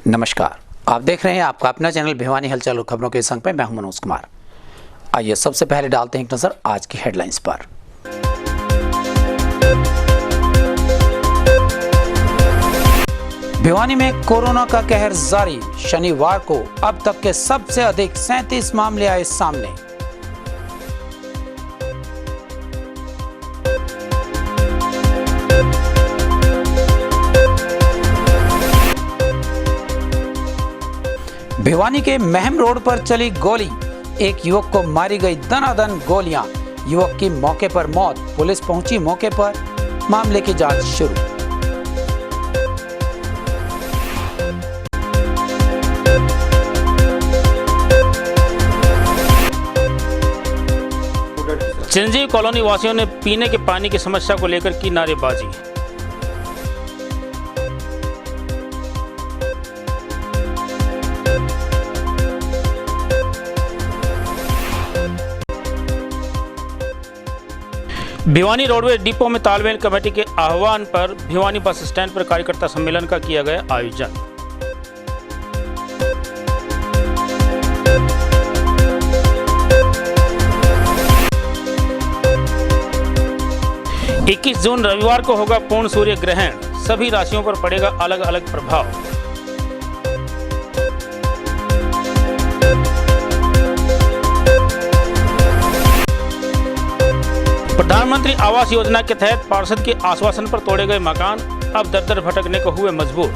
नमस्कार, आप देख रहे हैं आपका अपना चैनल भिवानी हलचल और खबरों के संग में मैं हूं मनोज कुमार। आइए सबसे पहले डालते हैं एक नजर आज की हेडलाइंस पर। भिवानी में कोरोना का कहर जारी, शनिवार को अब तक के सबसे अधिक 37 मामले आए सामने। भिवानी के महम रोड पर चली गोली, एक युवक को मारी गई दनादन गोलियां, युवक की मौके पर मौत, पुलिस पहुंची मौके पर, मामले की जांच शुरू। चिरंजीवी कॉलोनी वासियों ने पीने के पानी की समस्या को लेकर की नारेबाजी। भिवानी रोडवेज डिपो में तालमेल कमेटी के आह्वान पर भिवानी बस स्टैंड पर कार्यकर्ता सम्मेलन का किया गया आयोजन। इक्कीस जून रविवार को होगा पूर्ण सूर्य ग्रहण, सभी राशियों पर पड़ेगा अलग अलग प्रभाव। प्रधानमंत्री आवास योजना के तहत पार्षद के आश्वासन पर तोड़े गए मकान अब दर दर भटकने को हुए मजबूर।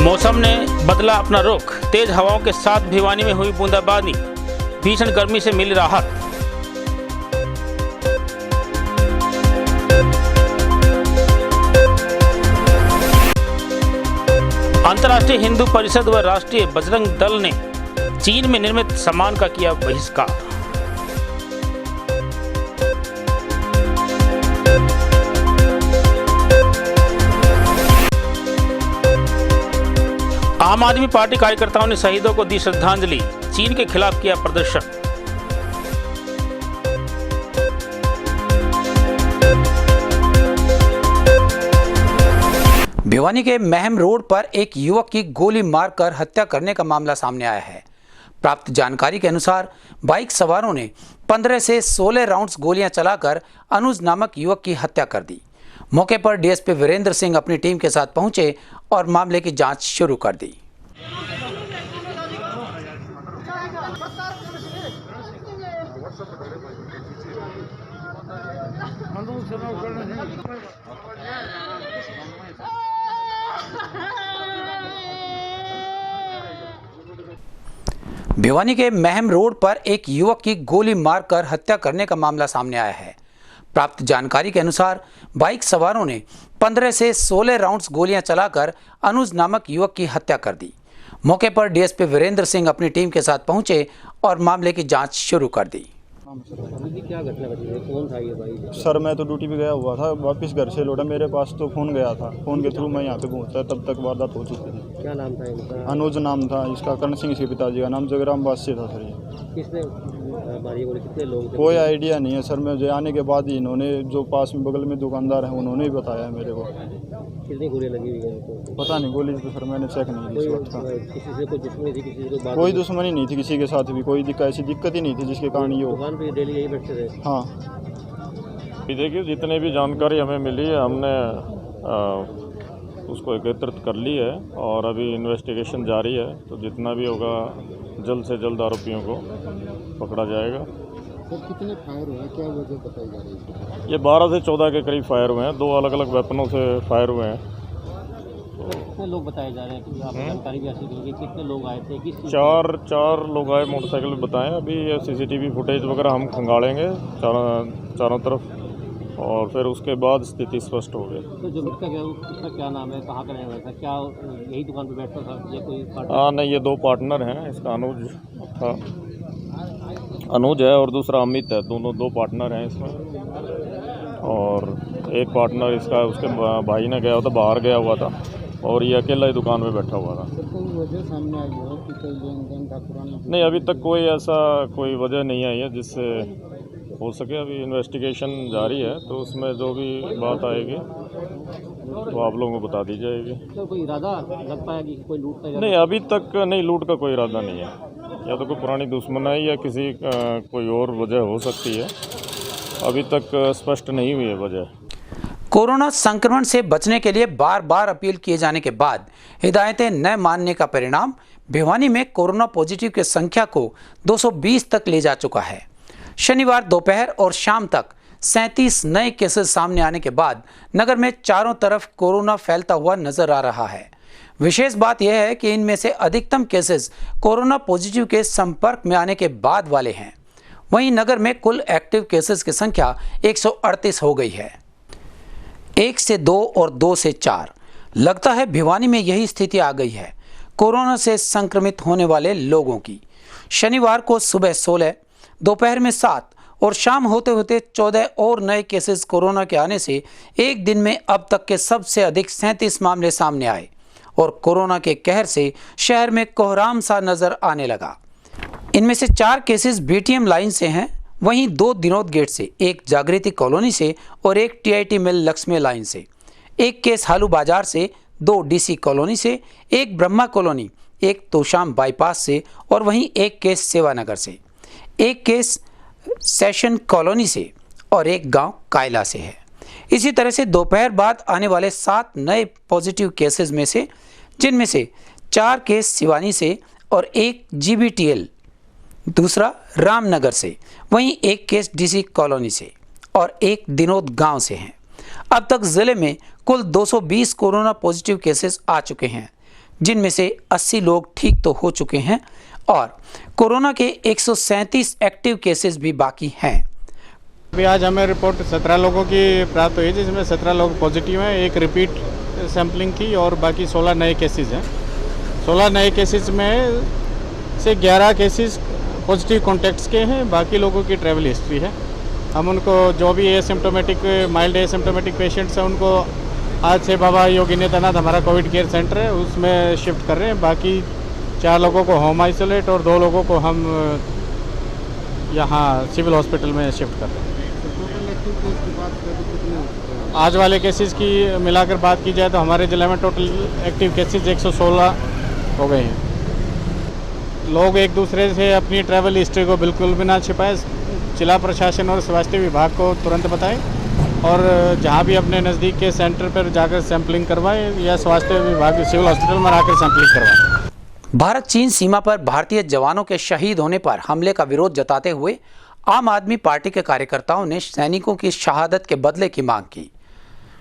मौसम ने बदला अपना रुख, तेज हवाओं के साथ भिवानी में हुई बूंदाबांदी, भीषण गर्मी से मिली राहत। अंतर्राष्ट्रीय हिंदू परिषद व राष्ट्रीय बजरंग दल ने चीन में निर्मित सामान का किया बहिष्कार। आम आदमी पार्टी कार्यकर्ताओं ने शहीदों को दी श्रद्धांजलि, चीन के खिलाफ किया प्रदर्शन। भिवानी के महम रोड पर एक युवक की गोली मारकर हत्या करने का मामला सामने आया है। प्राप्त जानकारी के अनुसार बाइक सवारों ने 15 से 16 राउंड्स गोलियां चलाकर अनुज नामक युवक की हत्या कर दी। मौके पर डीएसपी वीरेंद्र सिंह अपनी टीम के साथ पहुंचे और मामले की जांच शुरू कर दी। भिवानी के महम रोड पर एक युवक की गोली मारकर हत्या करने का मामला सामने आया है। प्राप्त जानकारी के अनुसार बाइक सवारों ने 15 से 16 राउंड्स गोलियां चलाकर अनुज नामक युवक की हत्या कर दी। मौके पर डीएसपी वीरेंद्र सिंह अपनी टीम के साथ पहुंचे और मामले की जांच शुरू कर दी। क्या घटना घटी है? कौन था ये भाई? सर मैं तो ड्यूटी पे गया हुआ था, वापस घर से लौटा, मेरे पास तो फ़ोन गया था, फ़ोन के थ्रू मैं यहाँ पे पहुँचा, तब तक वारदात हो चुकी थी। क्या नाम था इनका? अनुज नाम था इसका, कर्ण सिंह के पिताजी का नाम जगराम बादशाह था सर। ये किसने मारी गोली? कितने लोग थे? कोई आइडिया नहीं है सर, मुझे आने के बाद ही इन्होंने, जो पास में बगल में दुकानदार हैं उन्होंने ही बताया मेरे को। कितनी गोलियां लगी हुई है? पता नहीं, गोली तो सर मैंने चेक नहीं की इस वक्त। किसी से कोई दुश्मनी थी? किसी से कोई दुश्मनी नहीं थी किसी के साथ भी, कोई ऐसी दिक्कत ही नहीं थी जिसके कारण ये हो। दुकान पे डेली यही बैठते थे? हाँ देखिए, जितने भी जानकारी हमें मिली है हमने उसको एकत्रित कर ली है और अभी इन्वेस्टिगेशन जारी है, तो जितना भी होगा जल्द से जल्द आरोपियों को पकड़ा जाएगा। तो कितने फायर हुए हैं, क्या वजह बताई जा रही है? ये 12 से 14 के करीब फायर हुए हैं, 2 अलग अलग वेपनों से फायर हुए हैं। कितने लोग बताए जा रहे हैं? आपको जानकारी भी ऐसी मिली? कितने लोग आए थे? किस चार लोग आए मोटरसाइकिल में बताएं। अभी ये CCTV फुटेज वगैरह हम खंगालेंगे चारों तरफ और फिर उसके बाद स्थिति स्पष्ट हो गई। तो जो मृतक है उसका क्या नाम है, कहाँ का रहने वाला था, क्या यही दुकान पे बैठता था या कोई? नहीं, ये 2 पार्टनर हैं, इसका अनुज है और दूसरा अमित है, दोनों 2 पार्टनर हैं इसमें। और एक पार्टनर इसका उसके भाई ने गया हुआ था, बाहर गया हुआ था और ये अकेला ही दुकान में बैठा हुआ था। कोई वजह सामने आई है कि कोई लेन देन का पुराना? नहीं, अभी तक कोई ऐसा कोई वजह नहीं आई है जिससे हो सके अभी इन्वेस्टिगेशन जारी है, तो उसमें जो भी बात आएगी तो आप लोगों को बता दी जाएगी। तो कोई इरादा लग पाया कि कोई लूट का इरादा? नहीं, अभी तक नहीं, लूट का कोई इरादा नहीं है। या तो कोई पुरानी दुश्मनाई या किसी कोई और वजह हो सकती है, अभी तक स्पष्ट नहीं हुई है वजह। कोरोना संक्रमण से बचने के लिए बार बार अपील किए जाने के बाद हिदायतें न मानने का परिणाम भिवानी में कोरोना पॉजिटिव की संख्या को 220 तक ले जा चुका है। शनिवार दोपहर और शाम तक 37 नए केसेस सामने आने के बाद नगर में चारों तरफ कोरोना फैलता हुआ नजर आ रहा है। विशेष बात यह है कि इनमें से अधिकतम केसेस कोरोना पॉजिटिव के संपर्क में आने के बाद वाले हैं। वहीं नगर में कुल एक्टिव केसेस की संख्या 138 हो गई है। 1 से 2 और 2 से 4 लगता है भिवानी में यही स्थिति आ गई है कोरोना से संक्रमित होने वाले लोगों की। शनिवार को सुबह 16, दोपहर में 7 और शाम होते होते 14 और नए केसेस कोरोना के आने से एक दिन में अब तक के सबसे अधिक 37 मामले सामने आए और कोरोना के कहर से शहर में कोहराम सा नजर आने लगा। इनमें से 4 केसेस बीटीएम लाइन से हैं, वहीं 2 दिनोद गेट से, 1 जागृति कॉलोनी से और 1 टीआईटी मिल लक्ष्मी लाइन से, 1 केस हालू बाजार से, 2 डीसी कॉलोनी से, 1 ब्रह्मा कॉलोनी, 1 तोशाम बाईपास से और वहीं 1 केस सेवानगर से, 1 केस सेशन कॉलोनी से और 1 गांव कायला से है। इसी तरह से दोपहर बाद आने वाले 7 नए पॉजिटिव केसेस में से जिनमें से 4 केस सिवानी से और 1 जीबीटीएल, दूसरा रामनगर से, वहीं 1 केस डीसी कॉलोनी से और 1 दिनोद गांव से हैं। अब तक जिले में कुल 220 कोरोना पॉजिटिव केसेस आ चुके हैं, जिनमें से 80 लोग ठीक तो हो चुके हैं और कोरोना के 137 एक्टिव केसेस भी बाकी हैं। अभी आज हमें रिपोर्ट 17 लोगों की प्राप्त हुई, जिसमें 17 लोग पॉजिटिव हैं, 1 रिपीट सैंपलिंग थी और बाकी 16 नए केसेस हैं। 16 नए केसेस में से 11 केसेस पॉजिटिव कॉन्टैक्ट्स के हैं, बाकी लोगों की ट्रैवल हिस्ट्री है। हम उनको जो भी एसिम्प्टोमेटिक माइल्ड एसिम्प्टोमेटिक पेशेंट्स हैं उनको आज से बाबा योगी नेतानाथ हमारा कोविड केयर सेंटर है उसमें शिफ्ट कर रहे हैं। बाकी 4 लोगों को होम आइसोलेट और 2 लोगों को हम यहाँ सिविल हॉस्पिटल में शिफ्ट कर रहे हैं। आज वाले केसेस की मिलाकर बात की जाए तो हमारे ज़िले में टोटल एक्टिव केसेस 116 हो गए हैं। लोग एक दूसरे से अपनी ट्रैवल हिस्ट्री को बिल्कुल भी ना छिपाएं, जिला प्रशासन और स्वास्थ्य विभाग को तुरंत बताएं और जहाँ भी अपने नज़दीक के सेंटर पर जाकर सैंपलिंग करवाएं या स्वास्थ्य विभाग सिविल हॉस्पिटल में आकर सैंपलिंग करवाएं। भारत चीन सीमा पर भारतीय जवानों के शहीद होने पर हमले का विरोध जताते हुए आम आदमी पार्टी के कार्यकर्ताओं ने सैनिकों की शहादत के बदले की मांग की।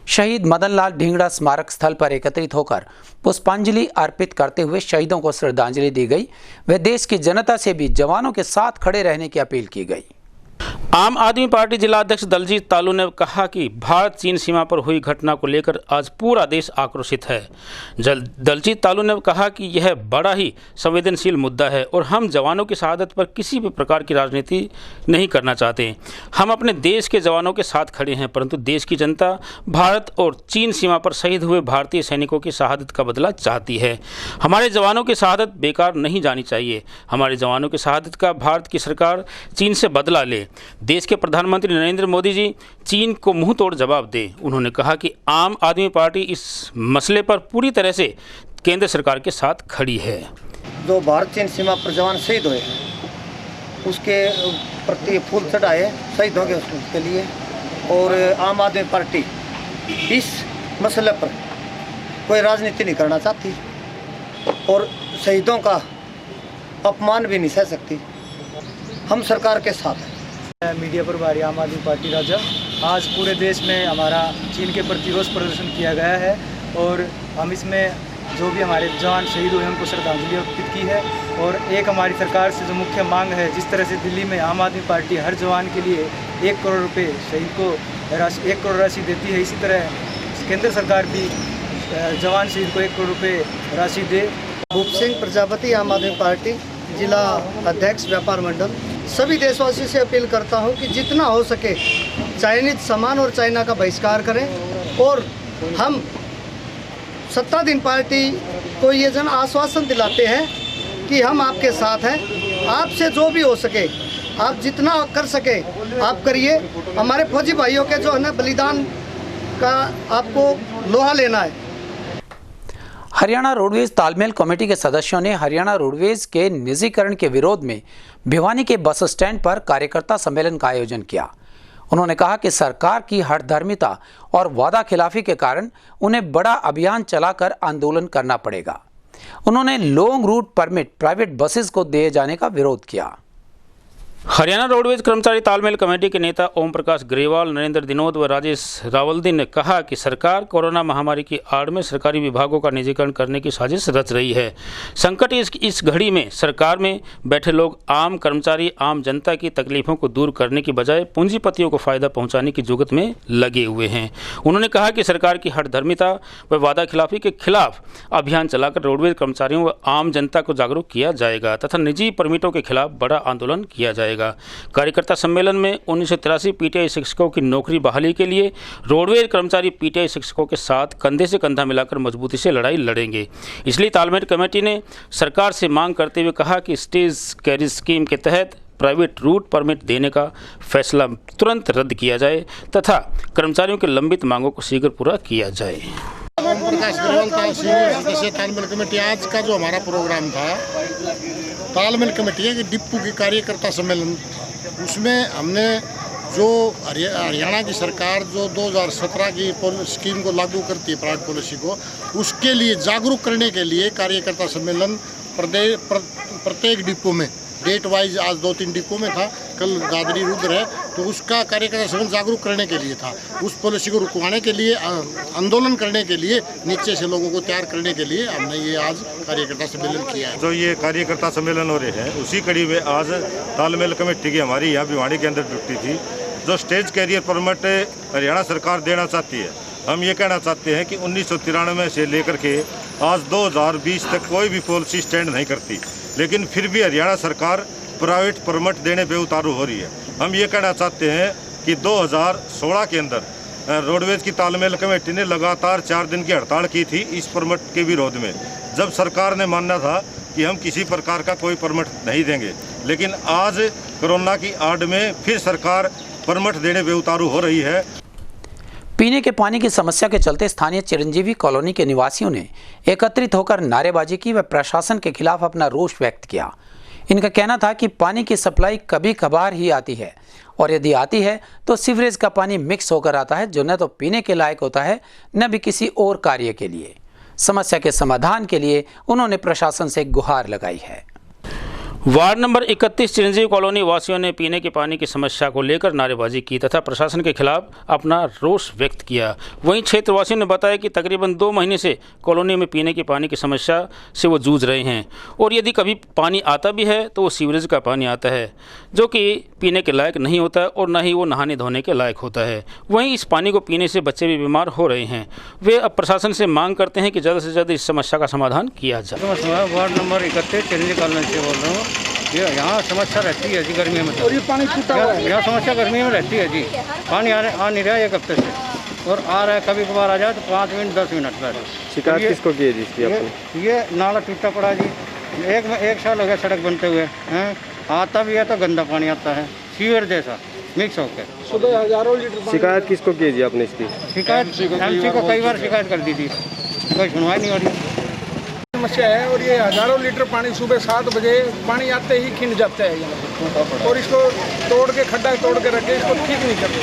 शहीद मदनलाल ढींगड़ा स्मारक स्थल पर एकत्रित होकर पुष्पांजलि अर्पित करते हुए शहीदों को श्रद्धांजलि दी गई। व देश की जनता से भी जवानों के साथ खड़े रहने की अपील की गई। आम आदमी पार्टी जिलाध्यक्ष दलजीत तालू ने कहा कि भारत चीन सीमा पर हुई घटना को लेकर आज पूरा देश आक्रोशित है। दलजीत तालू ने कहा कि यह बड़ा ही संवेदनशील मुद्दा है और हम जवानों की शहादत पर किसी भी प्रकार की राजनीति नहीं करना चाहते। हम अपने देश के जवानों के साथ खड़े हैं, परंतु देश की जनता भारत और चीन सीमा पर शहीद हुए भारतीय सैनिकों की शहादत का बदला चाहती है। हमारे जवानों की शहादत बेकार नहीं जानी चाहिए। हमारे जवानों की शहादत का भारत की सरकार चीन से बदला ले। देश के प्रधानमंत्री नरेंद्र मोदी जी चीन को मुंह तोड़ जवाब दें। उन्होंने कहा कि आम आदमी पार्टी इस मसले पर पूरी तरह से केंद्र सरकार के साथ खड़ी है। जो भारत चीन सीमा पर जवान शहीद हुए उसके प्रति फूल चढ़ाए शहीदों के उसके लिए, और आम आदमी पार्टी इस मसले पर कोई राजनीति नहीं करना चाहती और शहीदों का अपमान भी नहीं सह सकती। हम सरकार के साथ हैं। मीडिया प्रभारी आम आदमी पार्टी राजा, आज पूरे देश में हमारा चीन के प्रति रोष प्रदर्शन किया गया है और हम इसमें जो भी हमारे जवान शहीद हुए उनको श्रद्धांजलि अर्पित की है। और एक हमारी सरकार से जो मुख्य मांग है, जिस तरह से दिल्ली में आम आदमी पार्टी हर जवान के लिए 1 करोड़ रुपये शहीद को 1 करोड़ राशि देती है, इसी तरह केंद्र सरकार भी जवान शहीद को 1 करोड़ रुपये राशि दे। भूप सिंह प्रजापति, आम आदमी पार्टी जिला अध्यक्ष व्यापार मंडल। सभी देशवासियों से अपील करता हूं कि जितना हो सके चाइनीज सामान और चाइना का बहिष्कार करें और हम सत्ताधीन पार्टी को ये जन आश्वासन दिलाते हैं कि हम आपके साथ हैं। आपसे जो भी हो सके आप जितना कर सके आप करिए। हमारे फौजी भाइयों के जो है ना बलिदान का आपको लोहा लेना है। हरियाणा रोडवेज तालमेल कमेटी के सदस्यों ने हरियाणा रोडवेज के निजीकरण के विरोध में भिवानी के बस स्टैंड पर कार्यकर्ता सम्मेलन का आयोजन किया। उन्होंने कहा कि सरकार की हठधर्मिता और वादा खिलाफी के कारण उन्हें बड़ा अभियान चलाकर आंदोलन करना पड़ेगा। उन्होंने long route permit private buses को दिए जाने का विरोध किया। हरियाणा रोडवेज कर्मचारी तालमेल कमेटी के नेता ओम प्रकाश ग्रेवाल, नरेंद्र दिनोद व राजेश रावलदी ने कहा कि सरकार कोरोना महामारी की आड़ में सरकारी विभागों का निजीकरण करने की साजिश रच रही है। संकट इस घड़ी में सरकार में बैठे लोग आम कर्मचारी, आम जनता की तकलीफों को दूर करने की बजाय पूंजीपतियों को फायदा पहुंचाने की जुगत में लगे हुए हैं। उन्होंने कहा कि सरकार की हठधर्मिता व वादा खिलाफी के खिलाफ अभियान चलाकर रोडवेज कर्मचारियों व आम जनता को जागरूक किया जाएगा तथा निजी परमिटों के खिलाफ बड़ा आंदोलन किया जाएगा। कार्यकर्ता सम्मेलन में 1983 पीटीआई शिक्षकों की नौकरी बहाली के लिए रोडवेज कर्मचारी पीटीआई शिक्षकों के साथ कंधे से कंधा मिलाकर मजबूती से लड़ाई लड़ेंगे। इसलिए तालमेल कमेटी ने सरकार से मांग करते हुए कहा कि स्टेज कैरिज स्कीम के तहत प्राइवेट रूट परमिट देने का फैसला तुरंत रद्द किया जाए तथा कर्मचारियों की लंबित मांगों को शीघ्र पूरा किया जाए। ओम प्रकाश ग्रेवाल था, सीनियर सदस्य तालमेल कमेटी। आज का जो हमारा प्रोग्राम था तालमेल कमेटी के डिप्पू की कार्यकर्ता सम्मेलन, उसमें हमने जो हरियाणा की सरकार जो 2017 की स्कीम को लागू करती है प्राइवेट पॉलिसी को, उसके लिए जागरूक करने के लिए कार्यकर्ता सम्मेलन प्रत्येक डिपो में डेट वाइज आज 2-3 डिपो में था, कल दादरी रुद्र है, तो उसका कार्यकर्ता सम्मेलन जागरूक करने के लिए था। उस पॉलिसी को रुकवाने के लिए, आंदोलन करने के लिए, नीचे से लोगों को तैयार करने के लिए हमने ये आज कार्यकर्ता सम्मेलन किया है। जो ये कार्यकर्ता सम्मेलन हो रहे हैं उसी कड़ी में आज तालमेल कमेटी की हमारी यहाँ भिवानी के अंदर ड्यूटी थी। जो स्टेज कैरियर परमिट हरियाणा सरकार देना चाहती है, हम ये कहना चाहते हैं कि 1993 से लेकर के आज 2020 तक कोई भी पॉलिसी स्टैंड नहीं करती, लेकिन फिर भी हरियाणा सरकार प्राइवेट परमिट देने पे उतारू हो रही है। हम ये कहना चाहते हैं कि 2016 के अंदर रोडवेज की तालमेल कमेटी ने लगातार 4 दिन की हड़ताल की थी इस परमिट के विरोध में, जब सरकार ने मानना था कि हम किसी प्रकार का कोई परमिट नहीं देंगे, लेकिन आज कोरोना की आड़ में फिर सरकार परमिट देने पे उतारू हो रही है। पीने के पानी की समस्या के चलते स्थानीय चिरंजीवी कॉलोनी के निवासियों ने एकत्रित होकर नारेबाजी की व प्रशासन के खिलाफ अपना रोष व्यक्त किया। इनका कहना था कि पानी की सप्लाई कभी कभार ही आती है और यदि आती है तो सीवरेज का पानी मिक्स होकर आता है, जो न तो पीने के लायक होता है न भी किसी और कार्य के लिए। समस्या के समाधान के लिए उन्होंने प्रशासन से गुहार लगाई है। वार्ड नंबर 31 चिरंजीवी कॉलोनी वासियों ने पीने के पानी की समस्या को लेकर नारेबाजी की तथा प्रशासन के खिलाफ अपना रोष व्यक्त किया। वहीं क्षेत्रवासियों ने बताया कि तकरीबन 2 महीने से कॉलोनी में पीने के पानी की समस्या से वो जूझ रहे हैं और यदि कभी पानी आता भी है तो वो सीवरेज का पानी आता है, जो कि पीने के लायक नहीं होता है और न ही वो नहाने धोने के लायक होता है। वहीं इस पानी को पीने से बच्चे भी बीमार हो रहे हैं। वे अब प्रशासन से मांग करते हैं कि ज़्यादा से ज़्यादा इस समस्या का समाधान किया जाए। वार्ड नंबर 31 चिरंजीवी कॉलोनी से बोल रहा हूँ। ये यहाँ समस्या रहती है जी गर्मियों में, और ये पानी टूटा हुआ है। यहाँ समस्या गर्मियों में रहती है जी। पानी आ नहीं रहा है 1 हफ्ते से, और आ रहा है कभी कभार आ जाए तो 5 मिनट 10 मिनट पर। शिकायत किसको की है जिसकी आपने? ये नाला टूटा पड़ा जी, एक साल हो गया सड़क बनते हुए हैं। आता भी है तो गंदा पानी आता है, सीवर जैसा मिक्स होकर। सुबह हजारों लीटर। शिकायत किसको की है जी आपने इसकी? शिकायत एमसी को कई बार शिकायत कर दी थी, कोई सुनवाई नहीं हो रही। समस्या है और ये हजारों लीटर पानी सुबह 7 बजे पानी आते ही खिंड जाता है यहाँ, और इसको तोड़ के खड्डा तोड़ के रखे, इसको ठीक नहीं करते।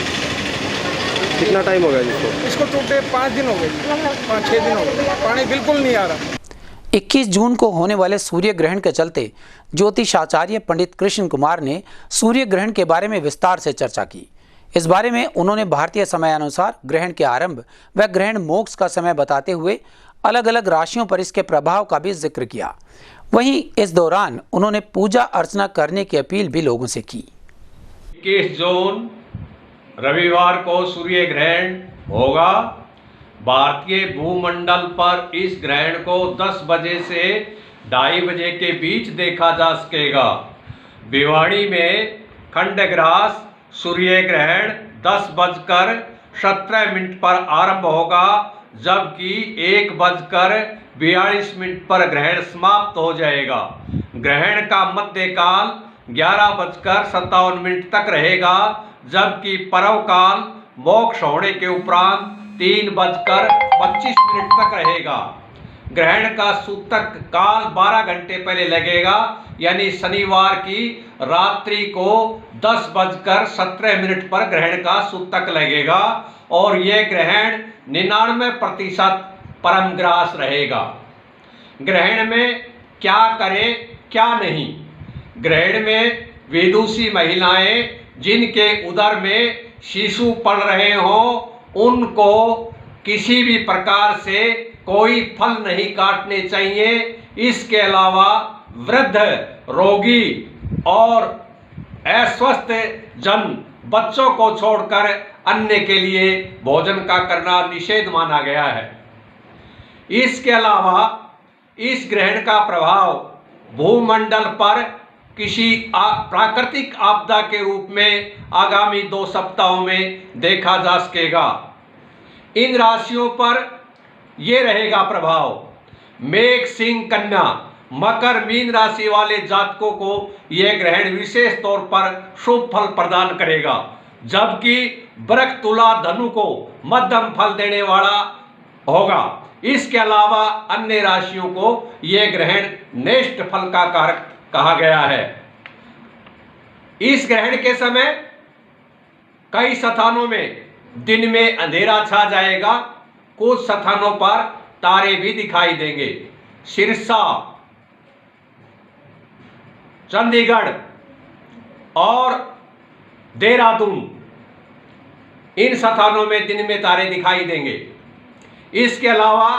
कितना टाइम हो गया इसको टूटे 5 दिन हो गए, 5-6 दिन हो गए, पानी बिल्कुल नहीं आ रहा। 21 जून को होने वाले सूर्य ग्रहण के चलते ज्योतिषाचार्य पंडित कृष्ण कुमार ने सूर्य ग्रहण के बारे में विस्तार से चर्चा की। इस बारे में उन्होंने भारतीय समयानुसार ग्रहण के आरंभ व ग्रहण मोक्ष का समय बताते हुए अलग अलग राशियों पर इसके प्रभाव का भी जिक्र किया। वहीं इस दौरान उन्होंने पूजा अर्चना करने की अपील भी लोगों से की। 21 जून रविवार को सूर्य ग्रहण होगा। भारतीय भूमंडल पर इस ग्रहण को 10 बजे से 2:30 बजे के बीच देखा जा सकेगा। भिवानी में खंडग्रास सूर्य ग्रहण 10:17 पर आरंभ होगा, जबकि 1:42 पर ग्रहण समाप्त हो जाएगा। ग्रहण का मध्यकाल 11:57 तक रहेगा, जबकि पर्व काल मोक्ष होने के उपरांत 3:25 तक रहेगा। ग्रहण का सूतक काल 12 घंटे पहले लगेगा, यानी शनिवार की रात्रि को 10:17 पर ग्रहण का सूतक लगेगा और यह ग्रहण 99% परमग्रास रहेगा। ग्रहण में क्या करें क्या नहीं। ग्रहण में विदुषी महिलाएं जिनके उदर में शिशु पल रहे हों, उनको किसी भी प्रकार से कोई फल नहीं काटने चाहिए। इसके अलावा वृद्ध, रोगी और अस्वस्थ जन बच्चों को छोड़कर अन्य के लिए भोजन का करना निषेध माना गया है। इसके अलावा इस ग्रहण का प्रभाव भूमंडल पर किसी प्राकृतिक आपदा के रूप में आगामी 2 सप्ताहों में देखा जा सकेगा। इन राशियों पर यह रहेगा प्रभाव। मेष, सिंह, कन्या, मकर, मीन राशि वाले जातकों को यह ग्रहण विशेष तौर पर शुभ फल प्रदान करेगा, जबकि वृक, तुला, धनु को मध्यम फल देने वाला होगा। इसके अलावा अन्य राशियों को यह ग्रहण नेष्ट फल का कारक कहा गया है। इस ग्रहण के समय कई स्थानों में दिन में अंधेरा छा जाएगा, कुछ स्थानों पर तारे भी दिखाई देंगे। सिरसा, चंडीगढ़ और देहरादून, इन स्थानों में दिन में तारे दिखाई देंगे। इसके अलावा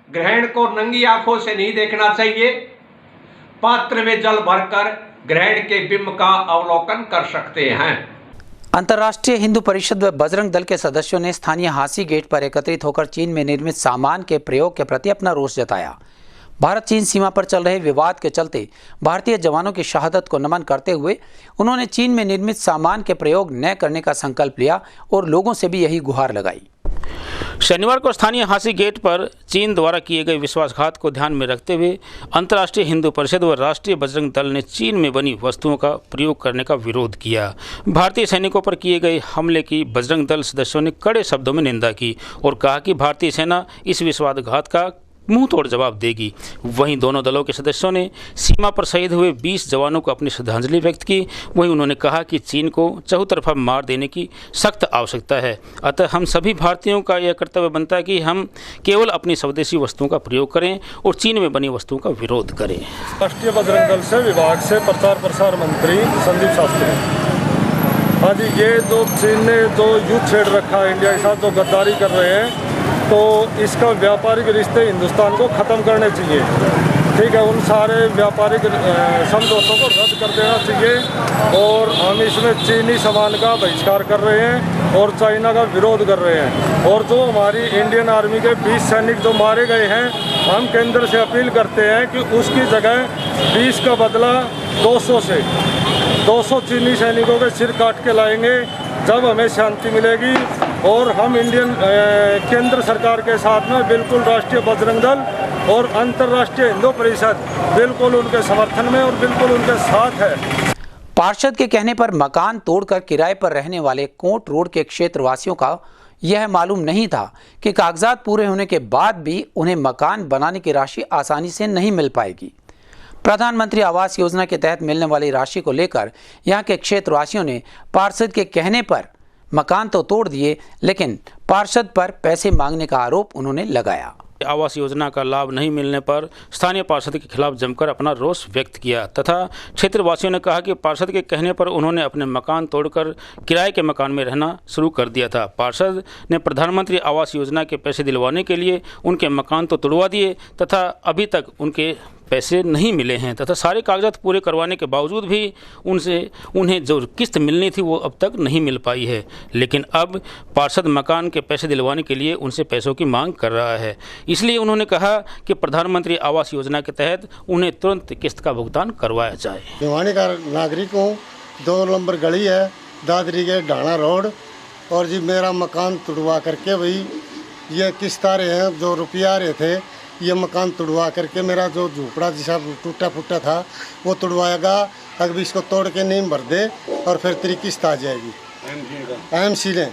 ग्रहण को नंगी आंखों से नहीं देखना चाहिए। पात्र में जल भरकर ग्रहण के बिंब का अवलोकन कर सकते हैं। अंतर्राष्ट्रीय हिंदू परिषद व बजरंग दल के सदस्यों ने स्थानीय हांसी गेट पर एकत्रित होकर चीन में निर्मित सामान के प्रयोग के प्रति अपना रोष जताया। भारत चीन सीमा पर चल रहे विवाद के चलते भारतीय जवानों की शहादत को नमन करते हुए उन्होंने चीन में निर्मित सामान के प्रयोग न करने का संकल्प लिया और लोगों से भी यही गुहार लगाई। शनिवार को स्थानीय हांसी गेट पर चीन द्वारा किए गए विश्वासघात को ध्यान में रखते हुए अंतर्राष्ट्रीय हिंदू परिषद व राष्ट्रीय बजरंग दल ने चीन में बनी वस्तुओं का प्रयोग करने का विरोध किया। भारतीय सैनिकों पर किए गए हमले की बजरंग दल सदस्यों ने कड़े शब्दों में निंदा की और कहा कि भारतीय सेना इस विश्वासघात का मुंह तोड़ जवाब देगी। वहीं दोनों दलों के सदस्यों ने सीमा पर शहीद हुए 20 जवानों को अपनी श्रद्धांजलि व्यक्त की। वहीं उन्होंने कहा कि चीन को चहुतरफा मार देने की सख्त आवश्यकता है, अतः हम सभी भारतीयों का यह कर्तव्य बनता है कि हम केवल अपनी स्वदेशी वस्तुओं का प्रयोग करें और चीन में बनी वस्तुओं का विरोध करें। राष्ट्रीय बजरंग दल से विभाग से प्रचार प्रसार मंत्री संदीप शास्त्री। हाँ जी, ये जो चीन ने जो युद्ध छेड़ रखा है इंडिया के साथ, जो गद्दारी कर रहे हैं, तो इसका व्यापारिक रिश्ते हिंदुस्तान को ख़त्म करने चाहिए। ठीक है, उन सारे व्यापारिक समझौतों को रद्द कर देना चाहिए और हम इसमें चीनी सामान का बहिष्कार कर रहे हैं और चाइना का विरोध कर रहे हैं। और जो हमारी इंडियन आर्मी के 20 सैनिक जो मारे गए हैं, हम केंद्र से अपील करते हैं कि उसकी जगह 20 का बदला 200 से 200 चीनी सैनिकों के सिर काट के लाएंगे, जब हमें शांति मिलेगी। और हम इंडियन केंद्र सरकार के साथ में बिल्कुल राष्ट्रीय बजरंग दल और अंतर्राष्ट्रीय हिंदू परिषद बिल्कुल उनके समर्थन में और बिल्कुल उनके साथ है। पार्षद के कहने पर मकान तोड़कर किराए पर रहने वाले कोट रोड के क्षेत्रवासियों का यह मालूम नहीं था कि कागजात पूरे होने के बाद भी उन्हें मकान बनाने की राशि आसानी से नहीं मिल पाएगी। प्रधानमंत्री आवास योजना के तहत मिलने वाली राशि को लेकर यहाँ के क्षेत्रवासियों ने पार्षद के कहने पर मकान तो तोड़ दिए, लेकिन पार्षद पर पैसे मांगने का आरोप उन्होंने लगाया। आवास योजना का लाभ नहीं मिलने पर स्थानीय पार्षद के खिलाफ जमकर अपना रोष व्यक्त किया तथा क्षेत्रवासियों ने कहा कि पार्षद के कहने पर उन्होंने अपने मकान तोड़कर किराए के मकान में रहना शुरू कर दिया था। पार्षद ने प्रधानमंत्री आवास योजना के पैसे दिलवाने के लिए उनके मकान तो तोड़वा दिए तथा अभी तक उनके पैसे नहीं मिले हैं तथा सारे कागजात पूरे करवाने के बावजूद भी उन्हें जो किस्त मिलनी थी वो अब तक नहीं मिल पाई है। लेकिन अब पार्षद मकान के पैसे दिलवाने के लिए उनसे पैसों की मांग कर रहा है। इसलिए उन्होंने कहा कि प्रधानमंत्री आवास योजना के तहत उन्हें तुरंत किस्त का भुगतान करवाया जाए। भिवानी का नागरिक हूँ, 2 नंबर गली है, दादरी के ढाणा रोड, और जी मेरा मकान तुड़वा करके भाई ये किस्त आ रहे हैं, जो रुपया आ रहे थे ये मकान तुड़वा करके मेरा जो झोपड़ा जैसा टूटा फूटा था वो तुड़वाएगा, अगर इसको तोड़ के नींव भर दे और फिर तेरी किस्त आ जाएगी। एमसी ने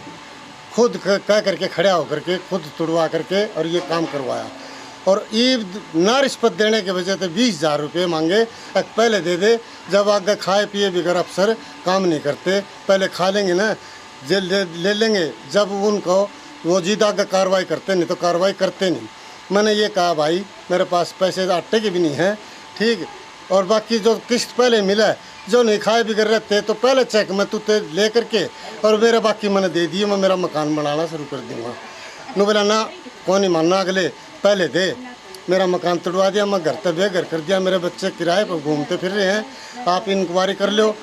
खुद कह करके खड़ा होकर के खुद तुड़वा करके और ये काम करवाया। और ये ना रिश्वत देने की वजह से 20,000 रुपये मांगे, पहले दे दे, जब आगे खाए पिए बगैर अफसर काम नहीं करते, पहले खा लेंगे ना, जेल ले लेंगे, जब उनको वो जीदा का कार्रवाई करते, नहीं तो कार्रवाई करते नहीं। मैंने ये कहा भाई मेरे पास पैसे आटे के भी नहीं हैं, ठीक, और बाकी जो किस्त पहले मिला जो नहीं खाए बिगड़ रहते तो पहले चेक मैं तू ले करके और मेरा बाकी मैंने दे दिए, मैं मेरा मकान बनाना शुरू कर दूँगा। नो बोला ना कौन नहीं मानना, अगले पहले दे, मेरा मकान तोड़वा दिया, मैं घर तक बेघर कर दिया, मेरे बच्चे किराए पर घूमते फिर रहे हैं, आप इंक्वायरी कर लो,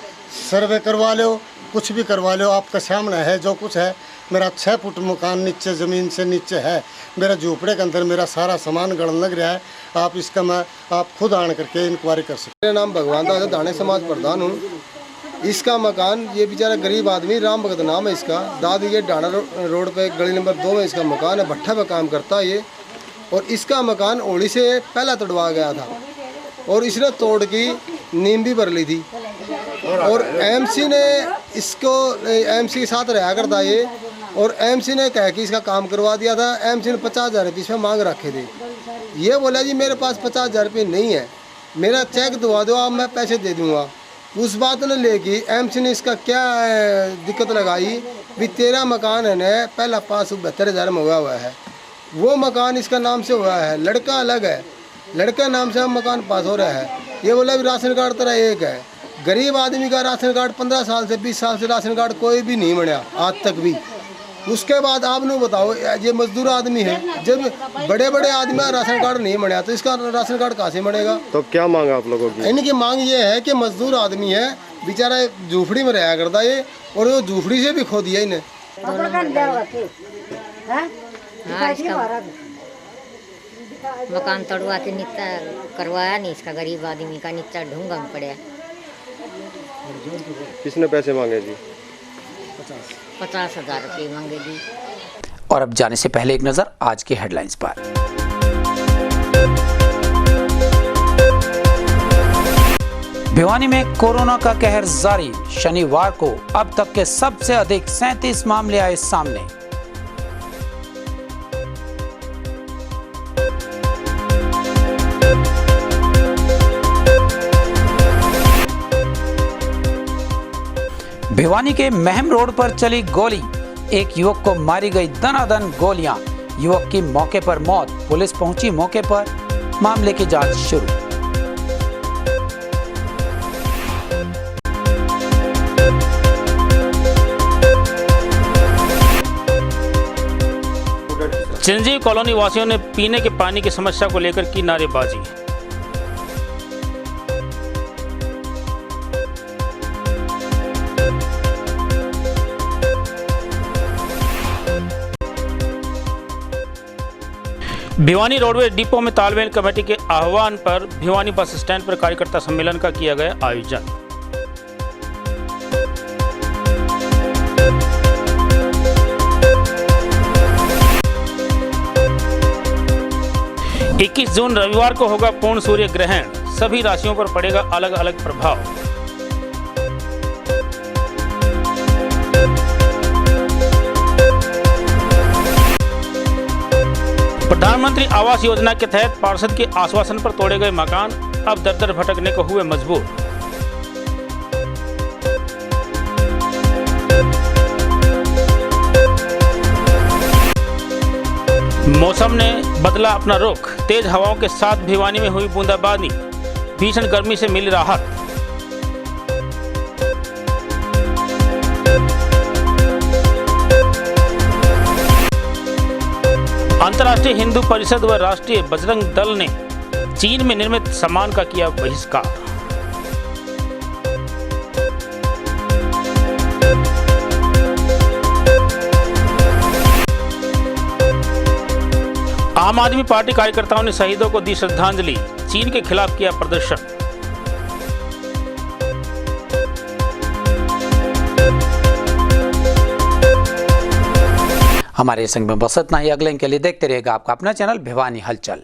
सर्वे करवा लो, कुछ भी करवा लो, आपका सामने है जो कुछ है। मेरा 6 फुट मकान नीचे ज़मीन से नीचे है, मेरा झोपड़े के अंदर मेरा सारा सामान गड़न लग रहा है, आप इसका मैं आप खुद आन करके इंक्वायरी कर सकते। मेरा नाम भगवान दास, दाने समाज प्रधान हूँ। इसका मकान, ये बेचारा गरीब आदमी, राम भगत नाम है इसका, दाद ये डाना रोड पे गली नंबर 2 में इसका मकान है, भट्ठा पे काम करता है ये। और इसका मकान ओली से पहला तोड़वा गया था और इसने तोड़ की नींव भी भर ली थी और एमसी ने इसको एमसी के साथ रहा करता ये, और एमसी ने कह कि इसका काम करवा दिया था। एमसी ने 50,000 रुपये इसमें मांग रखे थे। ये बोला जी मेरे पास 50,000 रुपये नहीं है, मेरा चेक दवा दो, आप मैं पैसे दे दूँगा। उस बात ने लेके एमसी ने इसका क्या दिक्कत लगाई भी तेरा मकान है न पहला 572,000 में हुआ है, वो मकान इसका नाम से हुआ है, लड़का अलग है, लड़का नाम से हम मकान पास हो रहा है। ये बोला भी राशन कार्ड तेरा एक है, गरीब आदमी का राशन कार्ड 15 साल से 20 साल से राशन कार्ड कोई भी नहीं बनया आज तक भी। उसके बाद आपने बताओ ये मजदूर आदमी है, जब बड़े बड़े आदमी का राशन कार्ड नहीं बनया तो इसका राशन कार्ड कहाँ से बनेगा। तो क्या मांग आप लोगों की? इनकी मांग ये है कि मजदूर आदमी है बेचारा, झूपड़ी में रहा करता ये, और वो झूपड़ी से भी खो दिया इन्हें। हाँ, इसका मकान तोड़वा के नीचा करवाया नहीं, इसका गरीब आदमी का नीचा ढूंगा में पड़ा। किसने पैसे मांगे जी? 50,000 रुपये मांगे जी। और अब जाने से पहले एक नजर आज के हेडलाइंस पर। भिवानी में कोरोना का कहर जारी, शनिवार को अब तक के सबसे अधिक 37 मामले आए सामने। भिवानी के महम रोड पर चली गोली, एक युवक को मारी गई दनादन गोलियां, युवक की मौके पर मौत, पुलिस पहुंची मौके पर, मामले की जांच शुरू। चिरंजीव कॉलोनी वासियों ने पीने के पानी की समस्या को लेकर की नारेबाजी। भिवानी रोडवेज डिपो में तालमेल कमेटी के आह्वान पर भिवानी बस स्टैंड पर कार्यकर्ता सम्मेलन का किया गया आयोजन। इक्कीस जून रविवार को होगा पूर्ण सूर्य ग्रहण, सभी राशियों पर पड़ेगा अलग अलग प्रभाव। प्रधानमंत्री आवास योजना के तहत पार्षद के आश्वासन पर तोड़े गए मकान अब दर दर भटकने को हुए मजबूर। मौसम ने बदला अपना रुख, तेज हवाओं के साथ भिवानी में हुई बूंदाबांदी, भीषण गर्मी से मिली राहत। अंतर्राष्ट्रीय हिंदू परिषद व राष्ट्रीय बजरंग दल ने चीन में निर्मित सामान का किया बहिष्कार। आम आदमी पार्टी कार्यकर्ताओं ने शहीदों को दी श्रद्धांजलि, चीन के खिलाफ किया प्रदर्शन। हमारे संग में बस इतना ही। अगले के लिए देखते रहेगा आपका अपना चैनल भिवानी हलचल।